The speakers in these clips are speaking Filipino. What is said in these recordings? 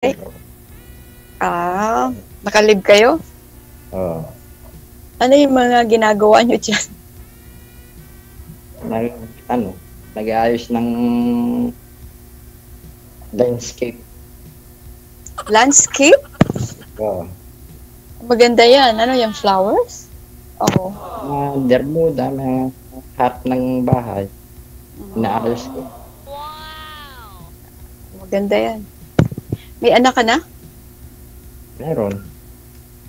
Eh, nakalib kayo? Oo. Ano yung mga ginagawa nyo dyan? Nag, nag-aayos ng landscape. Landscape? Oo. Maganda yan. Ano yung flowers? Oo. Mga Bermuda, mga harap ng bahay. Inaayos ko. Maganda yan. May anak ka na? Meron.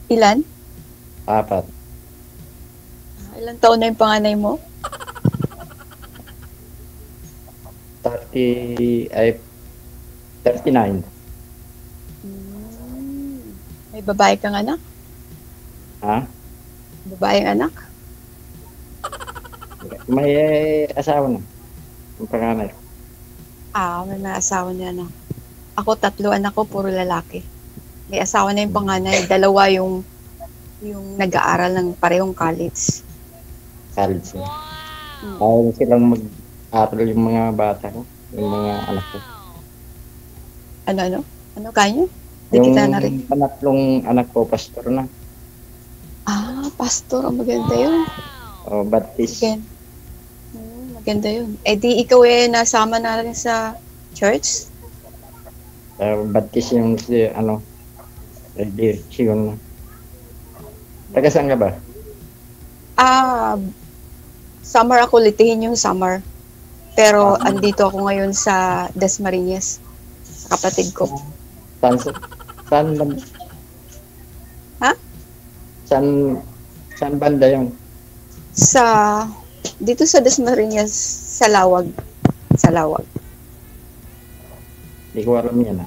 Ilan? 4. Ilang taon na yung panganay mo? 39. May babae kang anak? Ha? Babaeng anak? May asawa na. Ang panganay. May mga asawa niya na. Ako 3 anak ko, puro lalaki. May asawa na yung panganay. 2 yung nag-aaral ng parehong college. College na. Ayaw silang mag-aral yung mga bata ko. Yung mga anak ko. Ano? Ano kanyo? Hindi Yung kita narinig. panatlong anak ko, pastor na. Pastor. Ang maganda yun. O, Baptist. Maganda yun. Eh di ikaw nasama na rin sa church? Baptist yung religion. Taga saan ka ba? Summer ako, litihin yung summer. Pero andito ako ngayon sa Dasmariñas, sa kapatid ko. Saan banda? Ha? Saan banda yun? Dito sa Dasmariñas, sa Lawag. Sa Lawag. Hindi ko alam yan.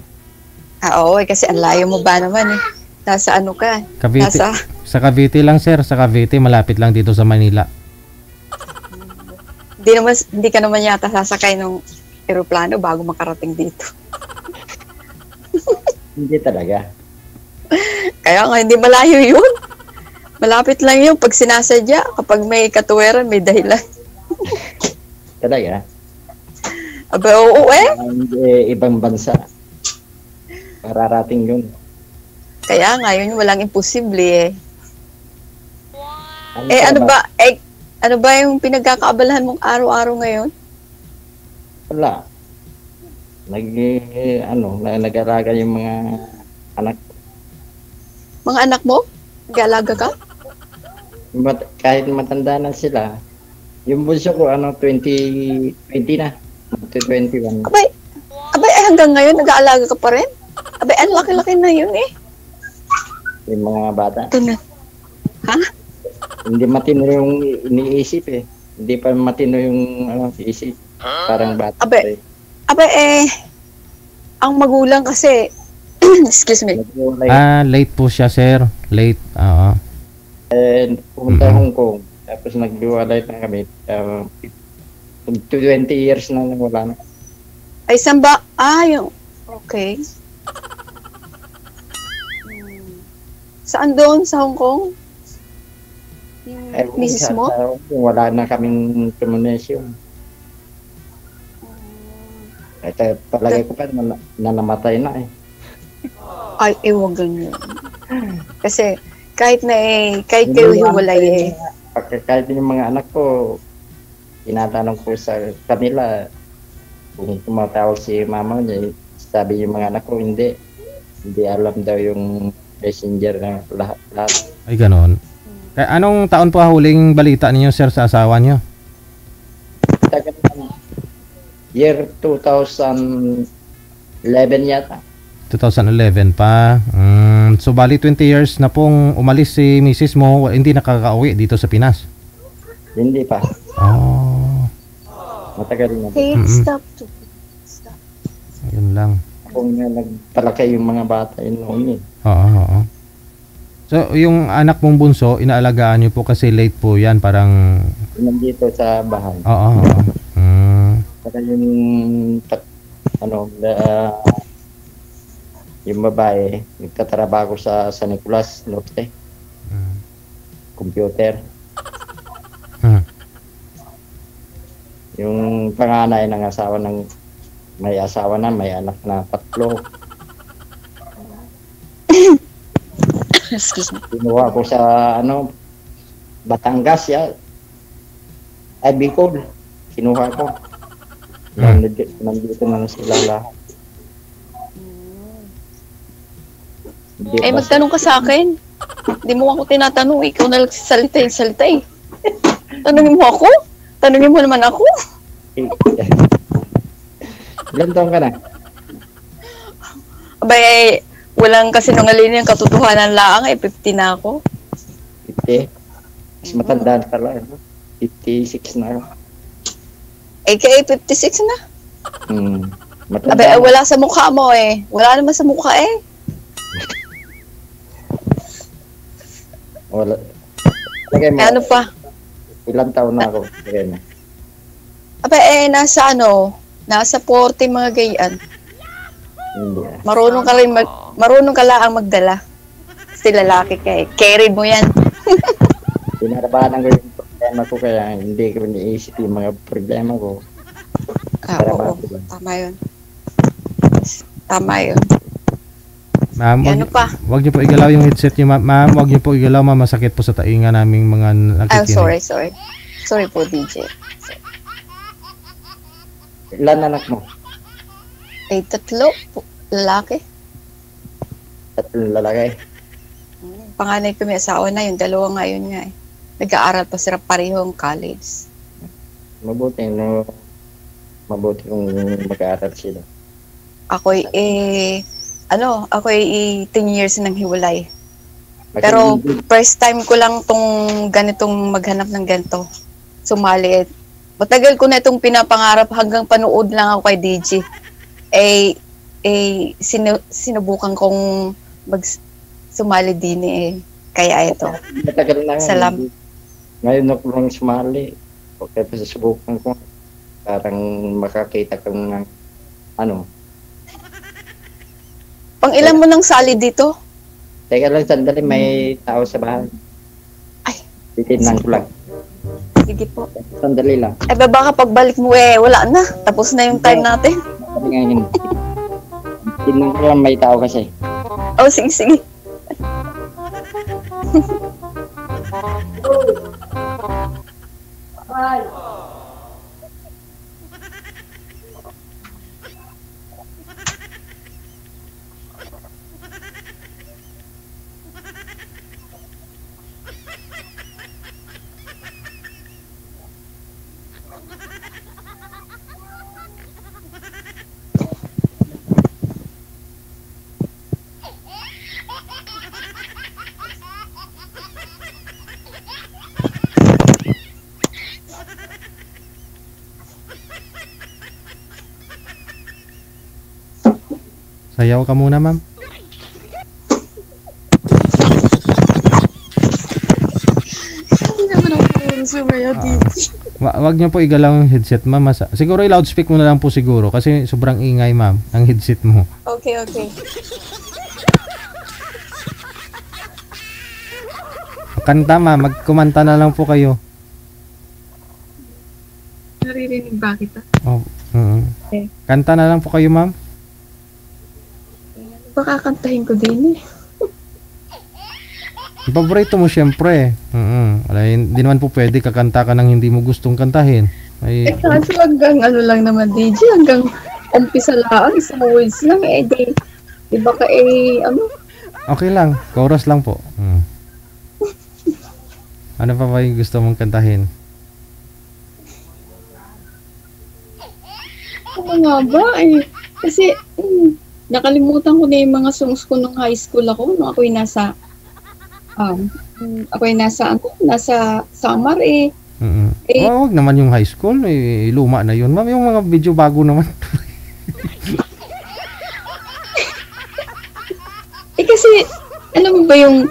Oo, kasi ang layo mo ba naman eh. Nasa ano ka? Cavite. Sa Cavite lang, sir. Sa Cavite, malapit lang dito sa Manila. Hindi ka naman yata sasakay ng eroplano bago makarating dito. Hindi talaga. Kaya nga, hindi malayo yun. Malapit lang yun pag sinasadya. Kapag may katuweran, may dahilan. Talaga? Aba, oo Ibang bansa. Pararating yun. Kaya nga, yun walang imposible eh. Ano ba yung pinagkakaabalahan mong araw-araw ngayon? Wala. Nag-alaga yung mga anak. Mga anak mo? Nag-alaga ka? Kahit matanda na sila. Yung bunso ko, 20 na. 21. Abay, hanggang ngayon nag-aalaga ka pa rin? Abay, ang laki-laki na yun eh. Yung mga bata. Ito na. Ha? Hindi matino yung iniisip eh. Hindi pa matino yung isip. Parang bata. Ang magulang kasi, excuse me. Late po siya, sir. Late. Pumunta Hong Kong. Tapos nagbiwalay na kami. 20 years na wala na. Ay, saan ba? Yung... Okay. Saan doon? Sa Hong Kong? Yung misis mo? Wala na kaming communication. Ito, palagay ko pa na namatay na eh. Ay, wag ganyan. Kasi, kahit kayo hiwalay eh. Kahit yung mga anak ko, tinatanong ko sa kanila, kung tumatawag si mama niya, sabi yung mga anak ko, hindi alam daw yung messenger na lahat. Ay, ganon. Kaya anong taon po huling balita ninyo, sir, sa asawa niyo? Year 2011 yata. 2011 pa. So, bali 20 years na pong umalis si misis mo, hindi nakaka-uwi dito sa Pinas? Hindi pa. Matagal na. Hey, stop. Ayun lang. Kung nagpalaki yung mga bata yun noon eh. Oo. So, yung anak mong bunso, inaalagaan niyo po kasi late po yan, parang... Nandito sa bahay. Oo. Saka yung babae, nagtatrabaho sa San Nicolas, Norte. Computer. Yung panganay ng may asawa na, may anak na 3. Excuse me. Kinuha ko sa ano, Batangas ya. Ay, Bicol. Kinuha ko. Nandito na sila lahat. Hindi Eh, pa magtanong ka sa akin. Hindi mo ako tinatanong. Ikaw na lang salita eh. Tanungin mo ako? Tanungin mo naman ako? Ilan taon ka na? Abay, walang kasinungalingan, katotohanan lang. 50 na ako. 50? Mas matandaan pala. 56 na ako. Eh, kaya 56 na. Matanda. Abay, wala sa mukha mo eh. Wala naman sa mukha eh. Wala. Lagay mo. Eh, ano pa? Ilang taon na ako? Lagay mo. Abay, nasa 40 mga gayaan. Hindi. Marunong ka lang magdala. Kasi lalaki ka eh. Carry mo yan. Pinarabahan ko yung problema ko kaya hindi ko iniisip yung mga problema ko. Oo, tama yun. Tama yun. Ma'am, Ano pa? wag niyo po igalaw yung headset niyo, ma'am. Wag niyo po igalaw, ma'am. Masakit po sa tainga naming mga nakikinig. Sorry. Sorry po, DJ. Ilan anak mo? Eh, 3 lalaki. 3 lalaki. Panganay ko may asawa na, yung 2 ngayon nga eh. Nag-aaral pa sila parehong college. Mabuti kung mag-aaral sila. Ako'y 10 years nang hiwalay. Pero first time ko lang tong ganitong maghanap ng ganito. Sumali. Matagal ko na itong pinapangarap hanggang panood lang ako kay DJ. Sinubukan kong sumali din eh. Kaya ito. Matagal na. Salam. Ngayon ako lang sumali. Kaya susubukan ko. Parang makakita kong Pang ilan mo nang sali dito? Teka lang, sandali, may tao sa bahay. Ay. Titignan ko lang. Sige po. Sandali lang. Eh, baka pagbalik mo wala na. Tapos na yung time natin. Sabi ngayon, tignan ko lang, may tao kasi. Oh, sige. Sayaw ka muna, ma'am. Hindi naman ako sumaya dito. Wag niyo po igalaw yung headset, ma'am. Siguro i-loudspeak mo na lang po siguro kasi sobrang ingay, ma'am, ang headset mo. Okay. Kanta, ma'am. Magkumanta na lang po kayo. Naririnig ba kita? Oh, Okay. Kanta na lang po kayo, ma'am. Baka kantahin ko din eh. Yung paborito mo syempre. Hindi naman po pwede kakanta ka ng hindi mo gustong kantahin. Eh, kaso hanggang lang naman, DJ. Hanggang umpisa lang, isang words lang eh. Di ba Okay lang. Chorus lang po. Ano pa ba yung gusto mong kantahin? ano nga ba eh. Kasi, nakalimutan ko na yung mga songs ko nung high school ako. Nung ako'y nasa summer eh. Wag naman yung high school. Luma na yun, ma'am. Yung mga video bago naman. Kasi, alam mo ba yung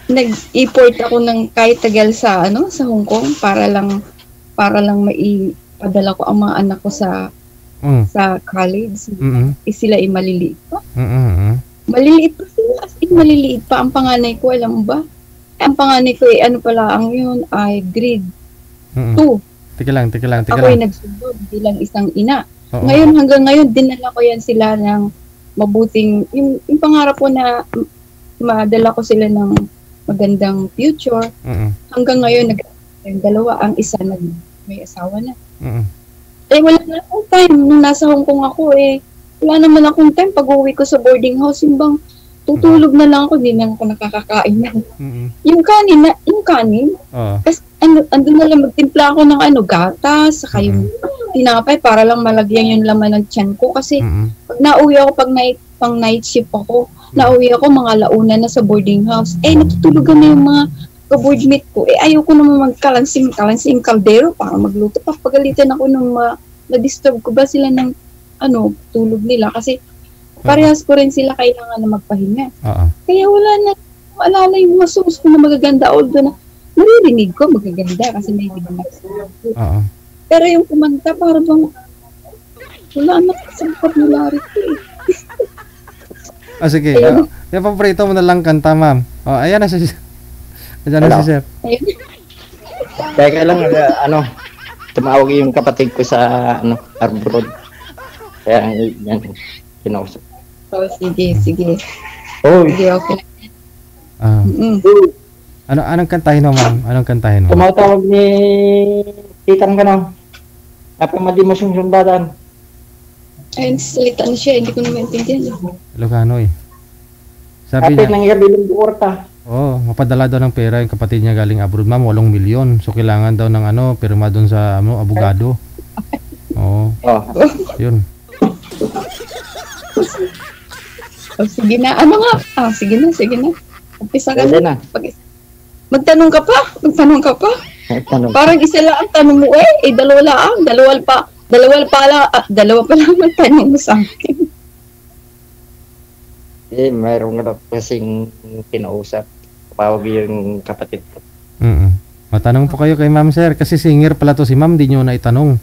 nag-import ako ng kahit tagal sa Hong Kong para lang maipadala ko ang mga anak ko sa college. Sila maliliit pa. Maliliit pa sila. As in, maliliit pa. Ang panganay ko, alam mo ba? Ang panganay ko ang yun ay grade 2. Tika lang. Ako'y nagsunod bilang isang ina. Oo. Hanggang ngayon, dinala ko yan sila ng mabuting, yung pangarap ko na madala ko sila ng magandang future. Hanggang ngayon, yung dalawa, ang isa may asawa na. Eh, wala na akong time. Nung nasa Hong Kong ako, wala naman akong time. Pag-uwi ko sa boarding house, yung bang tutulog na lang ako, hindi na ako nakakakain na. Yung kanin, kasi andun na lang, magtimpla ako ng gatas, saka yung tinapay, para lang malagyan yung laman ng tiyan ko. Kasi, pag nauwi ako, pang night shift ako, nauwi ako mga launa na sa boarding house. Natutulugan na yung mga ka-boardmate ko. Ayaw ko naman magkalansing kaldero para magluto. Pagalitan ako nung na-disturb ko ba sila ng tulog nila. Kasi parehas ko rin sila kailangan na magpahinga. Kaya wala na, maalala yung mga songs ko na magaganda. Although na, naririnig ko magaganda kasi may binag sila. Pero yung kumanta, para bang wala na sa popularity. Sige. Yung paborito mo na lang kanta, ma'am. Ayan na si Sir. Kaya lang, tumawag yung kapatid ko sa, Arbor Road. Kaya, yan, kinausap. Sige. Sige, Okay. Anong kantahin mo, ma'am? Anong kantahin mo? Tumatawag ni Titang ka napamadi mo siyang sumbatan. Ayun, salita na siya. Hindi ko na maintindihan. Ilocano Sabi niya. niya. Kapit nang ng bukorta. Mapadala daw ng pera yung kapatid niya galing abroad, ma'am, 8 milyon. So, kailangan daw ng pirma doon sa abogado. Yun. Sige na. Sige na. Umpisa ka na. Magtanong ka pa? Parang isa lang ang tanong mo dalawa lang. Dalawa pa lang ang tanong mo sa akin. Mayroon nga kasing kinausap. Pawag yung kapatid ko. Matanong po kayo kay ma'am, sir. Kasi singer pala to si ma'am, di nyo na itanong.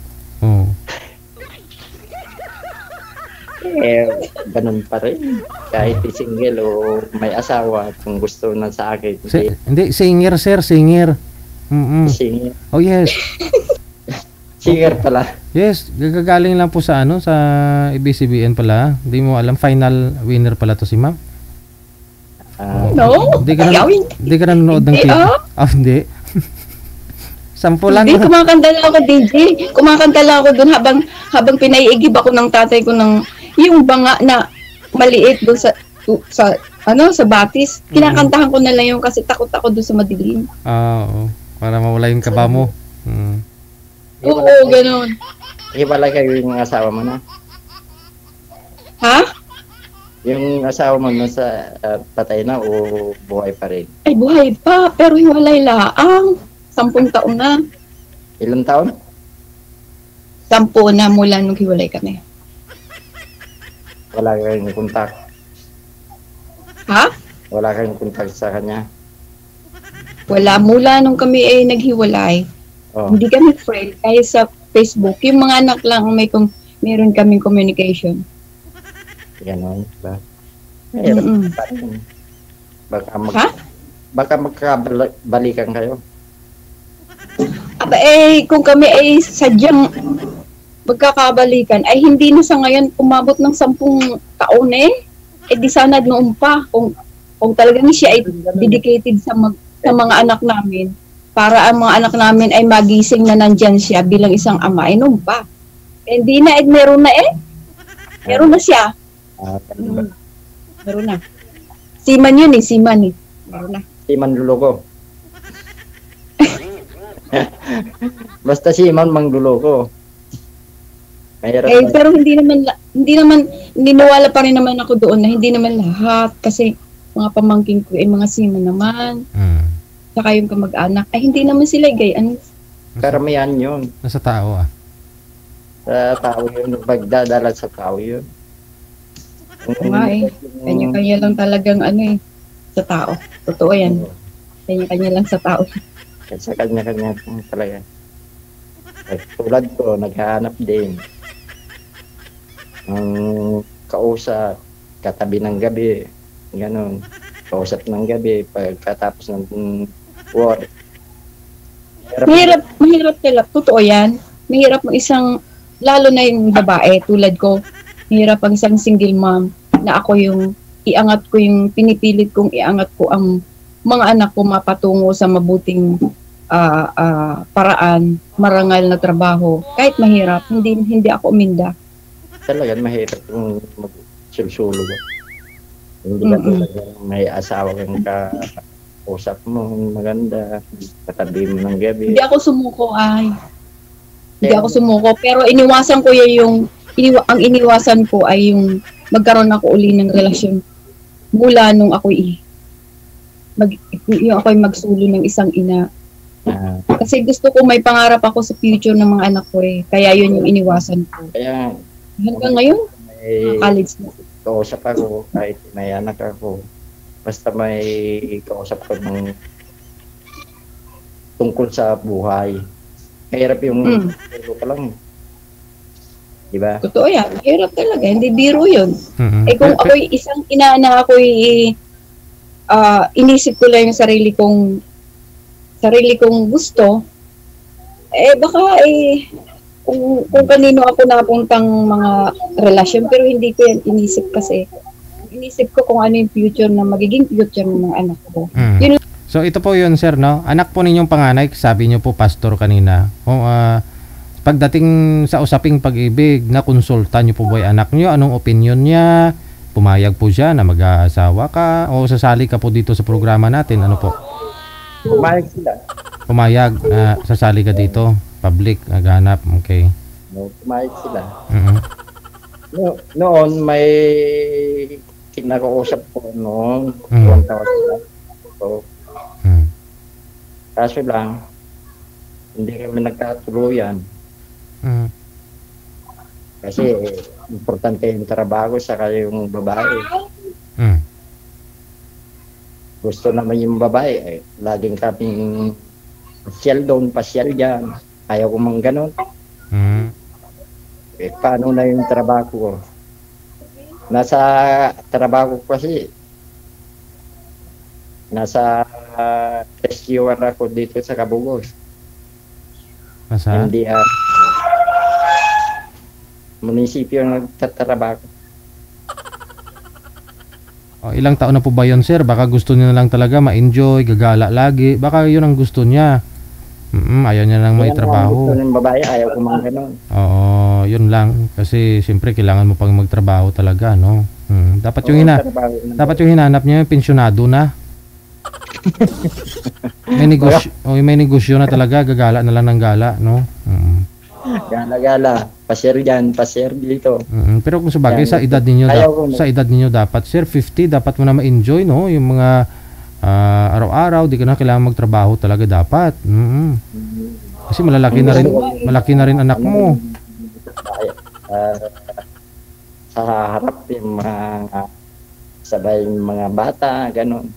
Ganun pa rin. Kahit single o may asawa, kung gusto na sa akin. Hindi, singer, sir. Singer. Singer. Oh, yes. Singer pala. Yes, gagaling lang po sa sa ABCBN pala. Hindi mo alam, final winner pala to si ma'am. No? Hindi ka nanonood ng TV. Hindi. 10 lang. Hindi, kumakanta lang ako, DJ. Kumakanta lang ako doon habang pinaiigib ako ng tatay ko ng yung banga na maliit doon sa batis. Kinakantahan ko na lang yung kasi takot ako doon sa madilim. Oo. Para mawala yung kaba mo. Oo, ganoon. Iwala kayo yung asawa mo na? Ha? Yung asawa mo nasa patay na o buhay pa rin? Ay, buhay pa. Pero hiwalay laang. 10 taon na. Ilang taon? 10 na mula nung hiwalay kami. Wala kayong kontak? Ha? Wala kayong kontak sa kanya? Wala. Mula nung kami ay naghiwalay. Hindi kami friend. Kaya sa Facebook, yung mga anak lang meron kaming communication. Ganon ba? Baka magkabalikan kayo. Kung kami ay sadyang magkakabalikan, ay hindi na sa ngayon umabot ng 10 taon di sana noon pa. Kung talagang siya ay dedicated sa mga anak namin, para ang mga anak namin ay magising na nandyan siya bilang isang ama, noon pa. Hindi na, meron na Meron na siya. Meron na. Siman yun Siman Meron na. Siman luloko. Basta Siman mangluloko. Pero hindi naman niniwala pa rin naman ako doon na hindi naman lahat kasi mga pamangkin ko mga Siman naman. Saka yung kamag-anak ay hindi naman sila gay. Karamihan yun. Nasa tao Sa tao yun. Pagdadala sa tao yun. Kanya-kanya lang talagang sa tao. Totoo yan. Kanya-kanya lang sa tao. Sa kanya-kanya talaga. Tulad ko, naghahanap din. Ang kausap, katabi ng gabi. Ganon. Kausap ng gabi, pagkatapos ng work. Mahirap sila. Totoo yan. Mahirap lalo na yung babae tulad ko. Mahirap ang isang single mom na ako yung iangat ko yung, pinipilit kong iangat ko ang mga anak ko mapatungo sa mabuting paraan, marangal na trabaho. Kahit mahirap, hindi ako uminda. Talagang mahirap yung magsulsulo ba. Hindi ka talagang may asawa kang kausap mo, maganda, katabi mo ng gabi. Hindi ako sumuko pero iniwasan ko yung ang iniwasan ko ay yung magkaroon ako uli ng relasyon mula nung ako'y magsulo ng isang ina. Kasi gusto ko may pangarap ako sa future ng mga anak ko kaya yun yung iniwasan ko. Kaya hanggang ngayon, college na. Kausap ako kahit may anak ako. Basta may kausap ko ng tungkol sa buhay. Mahirap yung pa lang. Diba? Totoo yan. Mahirap talaga. Hindi biro yun. Kung ako'y isang ina na ako'y inisip ko lang yung sarili kong gusto, baka kung kanino ako napuntang mga relasyon, pero hindi ko yan inisip kasi. Inisip ko kung ano yung future na magiging future ng mga anak ko. Yun. So ito po yun, sir, no? Anak po ninyong panganay, sabi niyo po, pastor kanina. Pagdating sa usaping pag-ibig, na konsulta niyo po ba yung anak niyo? Anong opinion niya? Pumayag po siya na mag-aasawa ka? O sasali ka po dito sa programa natin? Ano po? Pumayag sila. Pumayag, sasali ka dito? Public, naghanap, okay. No, pumayag sila. Noon, may kinakausap ko noon. So, kaso lang, hindi kami nagkatuluyan. Kasi importante yung trabaho saka yung babae. Gusto naman yung babae, laging kaming pasyal doon, pasyal dyan. Ayaw ko mang ganun. Paano na yung trabaho ko? Nasa trabaho ko kasi, nasa rescuer ako dito sa Kabugos. Hindi munisipyo nagtatrabaho. Ilang taon na po ba yun, sir? Baka gusto niya na lang talaga ma-enjoy, gagala lagi. Baka yun ang gusto niya. Ayaw niya lang may trabaho. Gusto ng babae, ayaw ko mga ganun. Oo, yun lang. Kasi siyempre kailangan mo pang magtrabaho talaga, no? Dapat yung hinanap niya yung pensyonado na. May negosyo na talaga, gagala na lang ng gala, no? Gala-gala, pasir dyan, pasir dito. Pero kung sabagay sa edad ninyo dapat, sir, 50 dapat mo na ma-enjoy, no? Yung mga araw-araw, di ka na kailangan magtrabaho talaga dapat. Kasi malaki na rin anak mo. Sa harap yung mga sabay yung mga bata, gano'n.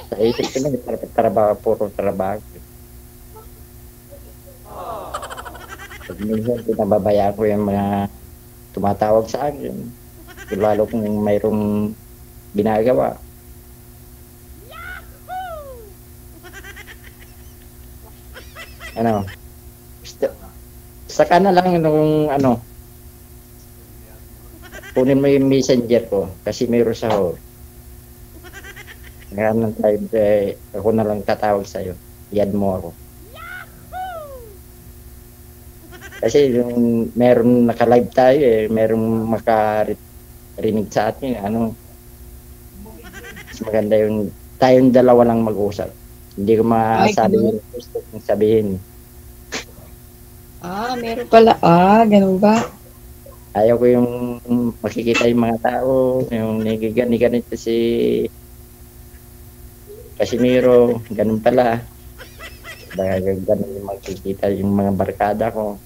Sa isip ko na, trabaho, puro trabaho. Pag minsan, pinababaya ko yung mga tumatawag sa akin. Lalo kung mayroong ginagawa. Saka na lang nung kunin mo yung messenger ko kasi mayroon sa hall. Ngayon ng time, ako na lang tatawag sa'yo. I-add mo ako. Kasi yung meron naka-live tayo meron makarinig sa atin, mas maganda yung tayong dalawa lang mag-usap. Hindi ko masabi yung gusto kong sabihin. Meron pala. Ganun ba? Ayaw ko yung makikita yung mga tao, yung ganito si Casimiro, ganun pala. Dahil ganun yung makikita yung mga barkada ko.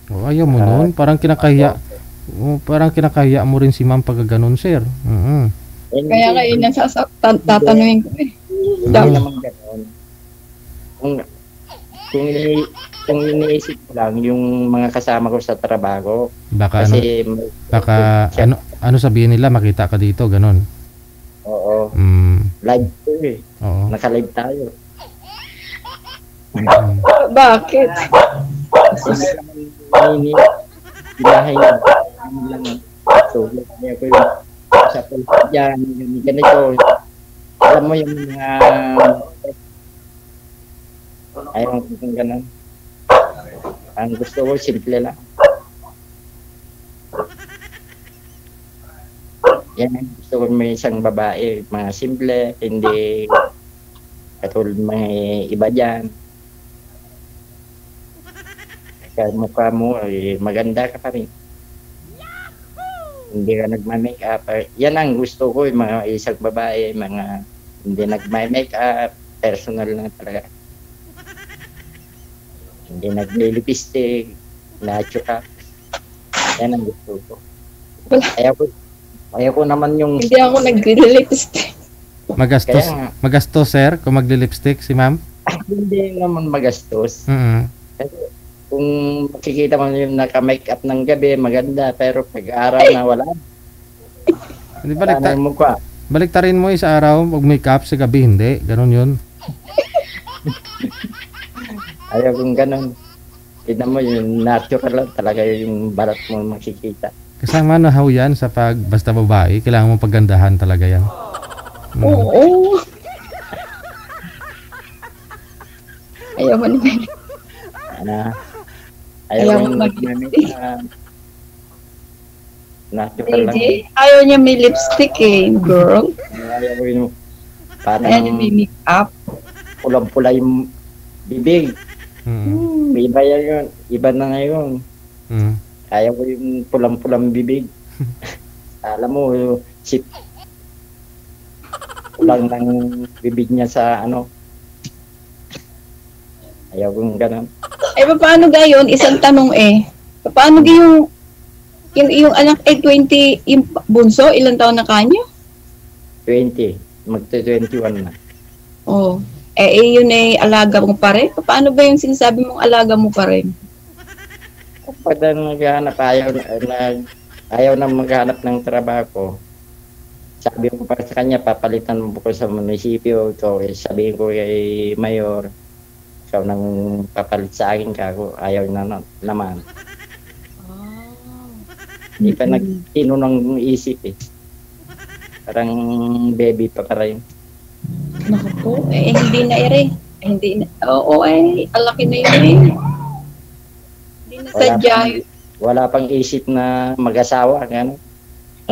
Ayaw mo nun? Parang kinakahiya mo rin si ma'am pag ganun, sir. Kaya nga yun ang tatanungin ko Hindi naman ganun. Kung iniisip ko lang yung mga kasama ko sa trabaho. Baka kasi ano sabihin nila, makita ka dito, ganun. Oo. Live ko Oo. Naka-live tayo. Bakit? Binahay na. ano lang. So, kaya ko yung sa pulpit dyan, yung ganito. Alam mo yung mga ayaw ko kung ganun. Ang gusto ko, simple lang. Yan ang gusto ko may isang babae, mga simple, hindi katulad mga iba dyan. Kaya mukha mo, maganda ka pa rin. Hindi ka nagma-makeup. Yan ang gusto ko, yung mga isang babae, mga hindi nagma-makeup, personal na talaga. Hindi nagli-lipstick, na-chuka. Yan ang gusto ko. Ayaw ko naman yung... Hindi ako nagre-lipstick. Magastos, sir, kung magli-lipstick si ma'am? Hindi naman magastos. Kasi kung makikita mo yung naka-makeup ng gabi, maganda. Pero pag-araw na wala. Hindi baliktarin mo sa araw, mag-makeup, sa gabi hindi. Ganon yun. Ayaw kong ganon. Tignan mo yung natural talaga yung balat mo makikita. Kasama na how yan sa basta babae, kailangan mo paggandahan talaga yan. Oo. Ayaw mo naman. Ayaw mo mag-makeup. Natural lang. Ayaw niya may lipstick girl. Ayaw ko yung parang ayaw niya may make-up. pulang-pula yung bibig. Iba yan yun. Iba na ngayon. Ayaw ko yung pulang-pulang bibig. Alam mo, pulang ng bibig niya sa ano. Ayaw kong ganun. Paano gayon? Isang tanong Paano yung anak 20, yung bunso, ilang taon na kanya? 20. Magte-21 na. Oh. Yun alaga mo pa rin? Paano ba yung sinasabi mong alaga mo pa rin? Kapag naghahanap, ayaw na maghanap ng trabaho, sabi ko pa sa kanya, papalitan mo ko sa munisipyo. So, sabihin ko kay Mayor, ikaw nang papalit sa akin ka, ayaw na naman. Hindi pa nagtinunang isip Parang baby pa rin. Naku po, hindi na Hindi na, alaki na yun Hindi na sadya yun. Wala pang isip na mag-asawa, gano'n.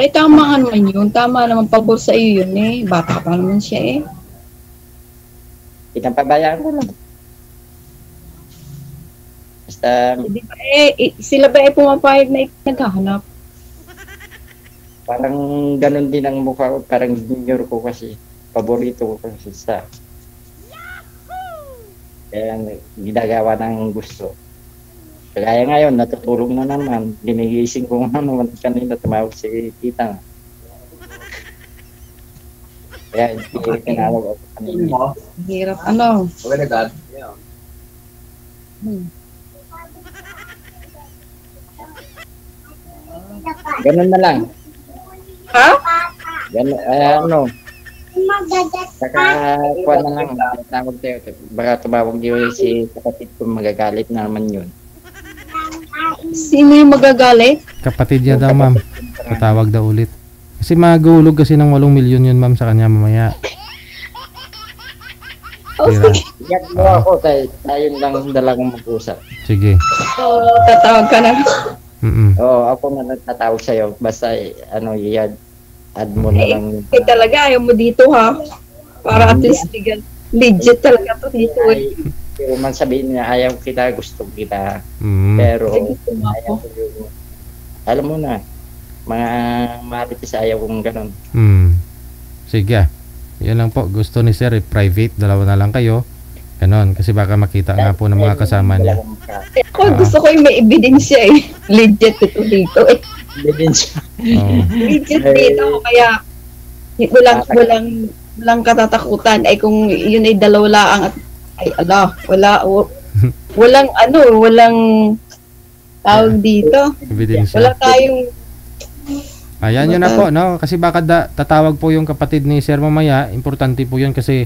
Tama naman yun. Tama naman, pabor sa iyo yun Bata pa naman siya Pinapabayaan ko lang. Basta... Sila ba pumapayag na naghahanap? Parang ganun din ang mukha ko. Parang junior ko kasi. Paborito ko kasi sa... Kaya ginagawa ng gusto. Kaya ngayon, natutulog na naman. Ginigising ko naman kanina, tumawag si tita. Kaya hindi tinawag ako kanina. Hirap, ano? Okay na, God. Ganun na lang. Ha? Ganun, ano? Saka, kuha na lang. Tawag tayo. Baka tumawag yun si kapatid ko, magagalit na naman yun. Sino yung magagalit? Kapatid niya daw, ma'am. Patawag daw ulit. Kasi magulog kasi ng 8 milyon yun, ma'am, sa kanya mamaya. Iyak mo ako, tayo lang dalawang mag-usap. Sige. Tatawag ka na. Oo, ako na nagtatawag sa'yo. Basta, add mo na lang. Talaga, ayaw mo dito, ha? Para at least legit talaga to dito, Pero man sabihin niya, ayaw kita, gusto kita. Pero, ayaw ko yung, alam mo na, mga marites ayaw kong ganun. Sige. Yan lang po. Gusto ni sir, private. Dalawa na lang kayo. Ganon. Kasi baka makita nga po ng mga kasama niya. Ako gusto ko yung may ebidensya Legit ito dito Ebidensya. Legit dito. Kaya, walang katatakutan. Kung yun ay dalawa lang at walang tawag dito. Ebidensya. Wala tayong ayan yun na po, no? Kasi baka tatawag po yung kapatid ni sir mamaya. Importante po yun kasi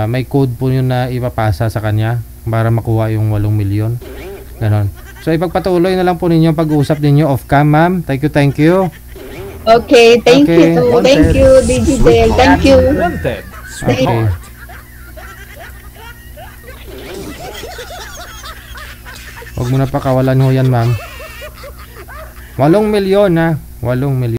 may code po yun na ipapasa sa kanya para makuha yung 8 milyon. Ganon. So ipagpatuloy na lang po ninyo ang pag-uusap ninyo off cam, ma'am. Thank you, thank you. Okay, thank Okay. you. Thank you, Digidel. Thank you. Wanted. Okay. Huwag mo na pakawalan ho yan, ma'am. 8 milyon ha. 8 milyon.